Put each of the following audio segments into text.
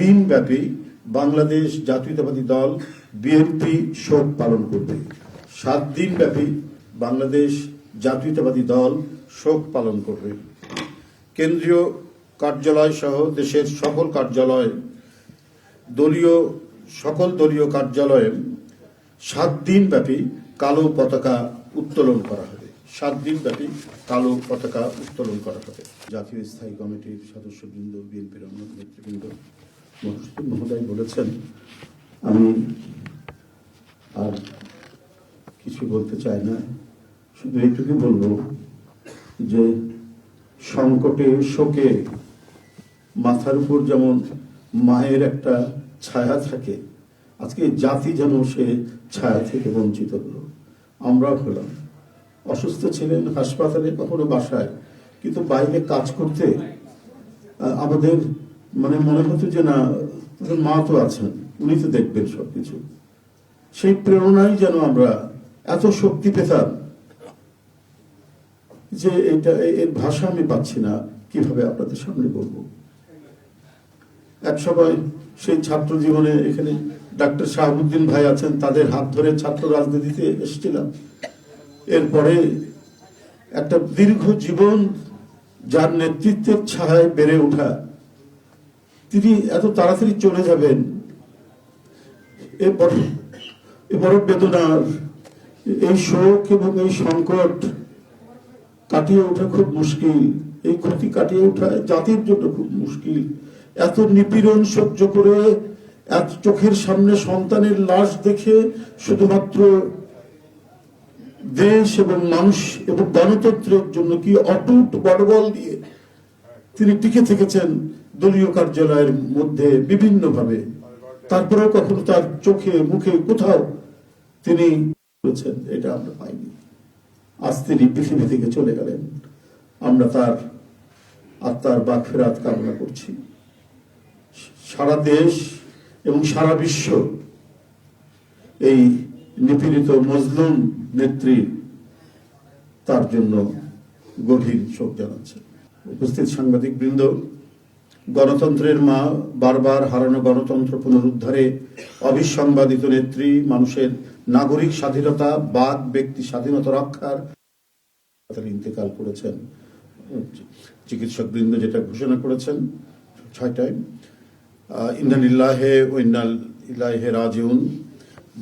দিন ব্যাপী বাংলাদেশ জাতীয়তাবাদী দল বিএনপি শোক পালন করবে। 7 দিন ব্যাপী বাংলাদেশ জাতীয়তাবাদী দল শোক পালন করবে। কেন্দ্রীয় কার্যালয় সহ দেশের সকল কার্যালয় সকল দলীয় কার্যালয়ে 7 দিন ব্যাপী কালো পতাকা উত্তোলন করা হবে। 7 দিন ব্যাপী কালো পতাকা উত্তোলন করা হবে। জাতীয় স্থায়ী কমিটির সদস্যবৃন্দ, বিএনপির অন্য নেতৃবৃন্দ মহোদয় বলেছেন, আমি আর কিছু বলতে চাই না, শুধু এইটুকু বলবো যে সংকটে শোকে মাথার উপর যেমন মায়ের একটা ছায়া থাকে, আজকে জাতি যেন সে ছায়া থেকে বঞ্চিত হলো। আমরা হলাম, অসুস্থ ছিলেন হাসপাতালে, কখনো বাসায়, কিন্তু বাইরে কাজ করতে আমাদের মনে হতো যে না, মা তো আছেন, উনি তো দেখবেন সবকিছু। সেই প্রেরণায় যেন আমরা এত শক্তি পেতাম যে এর ভাষা আমি পাচ্ছি না কিভাবে আপনাদের সামনে বলবো। এক সময় সেই ছাত্র জীবনে এখানে ডাক্তার শাহাবুদ্দিন ভাই আছেন, তাদের হাত ধরে ছাত্র রাজনীতিতে এসেছিলাম। এরপরে একটা দীর্ঘ জীবন যার নেতৃত্বের ছায়ায় বেড়ে ওঠা, তিনি এত তাড়াতাড়ি চলে যাবেন, এ বড় বেদনার। এই শোক এবং এই সংকট কাটিয়ে ওঠা খুব মুশকিল, এই ক্ষতি কাটিয়ে ওঠা জাতির জন্য খুব মুশকিল। এত নিপীড়ন সহ্য করে, এত চোখের সামনে সন্তানের লাশ দেখে শুধুমাত্র দেশ এবং মানুষ এবং গণতন্ত্রের জন্য কি অটুট বড়বল দিয়ে তিনি টিকে থেকেছেন দলীয় কার্যালয়ের মধ্যে বিভিন্ন ভাবে। তারপরেও কখনো তার চোখে মুখে কোথাও তিনি বলেছেন, এটা আমরা পাইনি। আজ তিনি পৃথিবী থেকে চলে গেলেন, আমরা তার আত্মার মাগফিরাত কামনা করছি। সারা দেশ এবং সারা বিশ্ব এই নিপীড়িত মজলুম নেত্রী তার জন্য গভীর শোক জানাচ্ছে। উপস্থিত সাংবাদিক বৃন্দ, গণতন্ত্রের মা, বারবার হারানো গণতন্ত্র পুনরুদ্ধারে অবিসংবাদিত নেত্রী, মানুষের নাগরিক স্বাধীনতা, বাক ব্যক্তি স্বাধীনতা রক্ষার ইন্তেকাল করেছেন। চিকিৎসক বৃন্দ যেটা ঘোষণা করেছেন 6টায়, ইন্না লিল্লাহি ওয়া ইন্না ইলাইহি রাজিউন।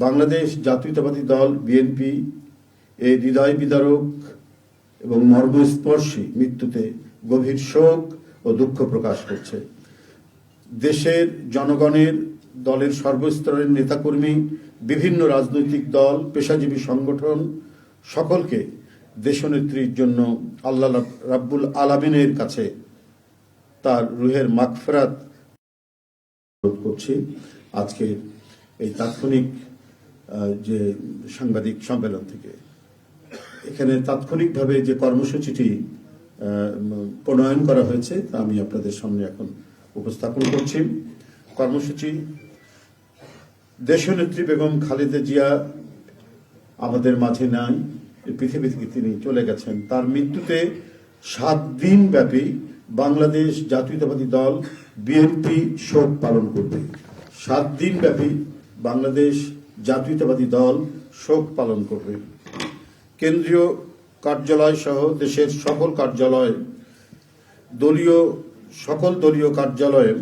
বাংলাদেশ জাতীয়তাবাদী দল বিএনপি এই হৃদয় বিদারক এবং মর্মস্পর্শী মৃত্যুতে গভীর শোক ও দুঃখ প্রকাশ করছে। দেশের জনগণের, দলের সর্বস্তরের নেতাকর্মী, বিভিন্ন রাজনৈতিক দল, পেশাজীবী সংগঠন সকলকে দেশনেত্রীর জন্য আল্লাহ রাব্বুল আলামিনের কাছে তার রুহের মাগফিরাত করছি। আজকে এই তাৎক্ষণিক যে সাংবাদিক সম্মেলন থেকে এখানে তাৎক্ষণিকভাবে যে কর্মসূচিটি প্রণয়ন করা হয়েছে তা আমি আপনাদের সামনে এখন উপস্থাপন করছি। কর্মসূচি: দেশনেত্রী বেগম খালেদা জিয়া আমাদের মাঝে নাই, পৃথিবী থেকে তিনি চলে গেছেন। তার মৃত্যুতে 7 দিন ব্যাপী বাংলাদেশ জাতীয়তাবাদী দল বিএনপি শোক পালন করবে। 7 দিন ব্যাপী বাংলাদেশ জাতীয়তাবাদী দল শোক পালন করবে। কেন্দ্রীয় কার্যালয় সহ দেশের সকল কার্যালয় সকল দলীয় কার্যালয়ে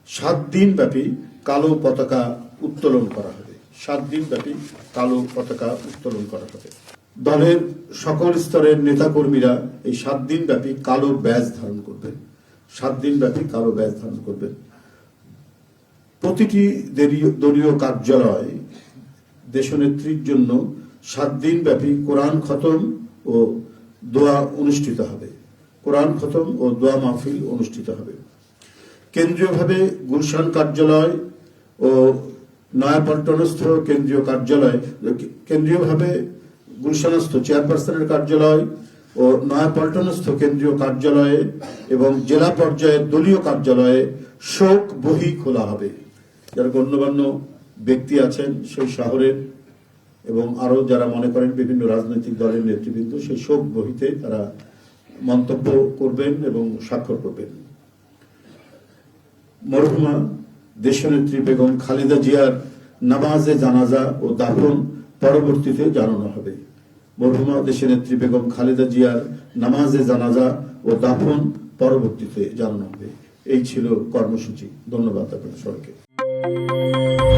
7 দিন ব্যাপী কালো পতাকা উত্তোলন করা হবে। 7 দিন ব্যাপী কালো পতাকা উত্তোলন করা হবে। দলের সকল স্তরের নেতাকর্মীরা এই 7 দিন ব্যাপী কালো ব্যাজ ধারণ করবেন। 7 দিন ব্যাপী কালো ব্যাজ ধারণ করবেন। প্রতিটি দলীয় কার্যালয় দেশনেত্রীর জন্য 7 দিন ব্যাপী কোরআন খতম ও দোয়া অনুষ্ঠিত হবে। কোরআন খতম ও দোয়া মাহফিল অনুষ্ঠিত হবে। কেন্দ্রীয়ভাবে গুলশান কার্যালয় ও নয়াপল্টনস্থ কেন্দ্রীয়ভাবে গুলশানস্থ চেয়ারপারসনের কার্যালয় ও নয়াপল্টনস্থ কেন্দ্রীয় কার্যালয়ে এবং জেলা পর্যায়ের দলীয় কার্যালয়ে শোক বহি খোলা হবে। যারা গণ্যমান্য ব্যক্তি আছেন সেই শহরের এবং আরো যারা মনে করেন বিভিন্ন রাজনৈতিক দলের নেতৃবৃন্দ, সেই শোক বহিতে তারা মন্তব্য করবেন এবং স্বাক্ষর করবেন। মরহুমা দেশনেত্রী বেগম খালেদা জিয়ার নামাজে জানাজা ও দাফন পরবর্তীতে জানানো হবে। মরহুমা দেশনেত্রী বেগম খালেদা জিয়ার নামাজে জানাজা ও দাফন পরবর্তীতে জানানো হবে। এই ছিল কর্মসূচি। ধন্যবাদ আপনাদের সবাইকে।